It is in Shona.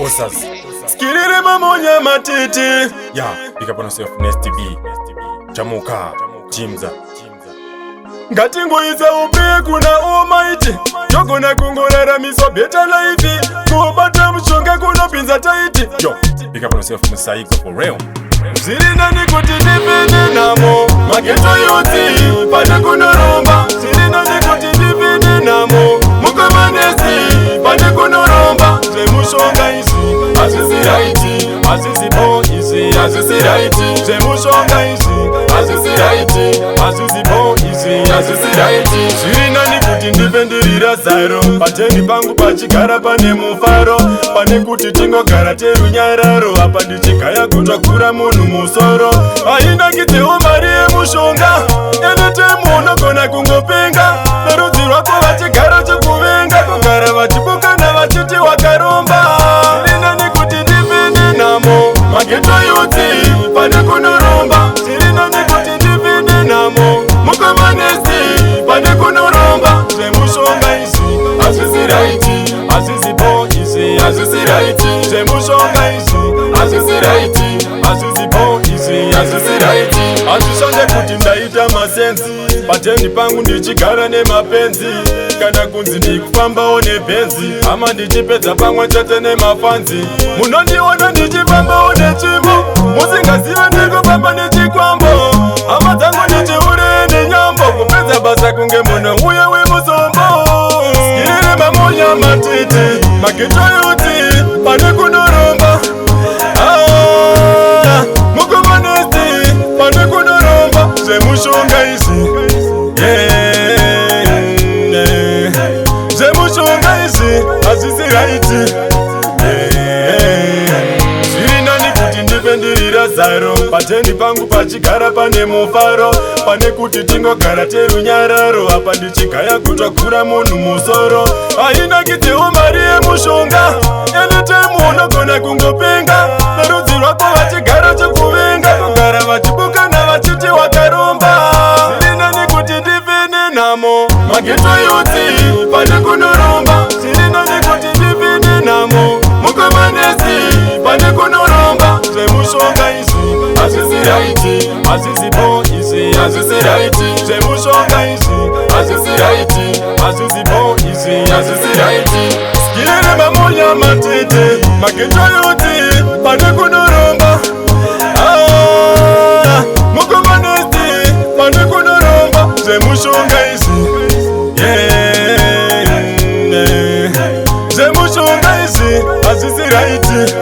Osas skirire mamonya matete ya ikapona self Nesty B chamuka Jimza ngatingoisa upe kuna Almighty yogona kungoraramiswa better life kubata mushonga kunopinza taiti yo ikapona self Musaiga for real zirina nikuti ndipinde namo mageto yoti pane kunoromba zirina nikuti ndipinde namo mukoma Nesty pane kunoromba Zvemishonga izi hazvisi raiti hazvisi bo izi hazvisi raiti Zvemishonga izi hazvisi raiti hazvisi bo izi hazvisi raiti zvirina nikuti ndipendirira zaro pateni pangu pachigara pane mufaro pane kuti tingogara terunyararo apa ndichigaya kutsvagura munhu musoro hainakidzewo mari yemushonga enetemu unogona kungopenga nerudzi rwako vachigara chikuvenga kugara vachibukana vachiti wakaromba zvirina nikuti ndipinde namo mageto yoti pane kunoromba zvirina nikuti ndipinde namo mukoma Nesty pane kunoromba Zvemishonga izi hazvisi raiti hazvisi bo izi hazvisi raiti Zvemishonga izi hazvisi raiti hazvisi bo izi hazvisi raiti hazvishande kuti ndaita masenzi pateni pangu ndichigara nemapenzi kana kunzi ndikufambawo nebhenzi hama ndichipedza pamwe chete nemafanzi munondiona ndichifambawo nechimo musingazive ndikufamba nechikwambo hama dzangu ndichiure nenyambo kupedza basa kunge munhu uye wemusombo skirire mamonya matete mageto yoti pane kunoromba mukoma Nesty pane kunoromba Zvemishonga izi Zvemishonga izi hazvisi raiti zvirina nikuti ndipendirira zaro pateni pangu pachigara pane mufaro pane kuti tingogara terunyararo apa ndichigaya kutsvagura munhu musoro hainakidzewo mari yemushonga enetemu unogona kungopenga nerudzi rwako vachigara chikuvenga kugara vachibukana vachiti wakaromba zvirina nikuti ndipinde namo mageto yoti pane kunoromba zvirina nikuti ndipinde namo mukoma Nesty pane kunoromba Zvemishonga izi hazvisi raiti hazvisi bo izi hazvisi raiti Zvemishonga izi hazvisi raiti hazvisi bo izi hazvisi raiti skirire mamonya matete mageto yoti pane kunoromba mukoma Nesty pane kunoromba Zvemishonga izi Zvemishonga izi hazvisi raiti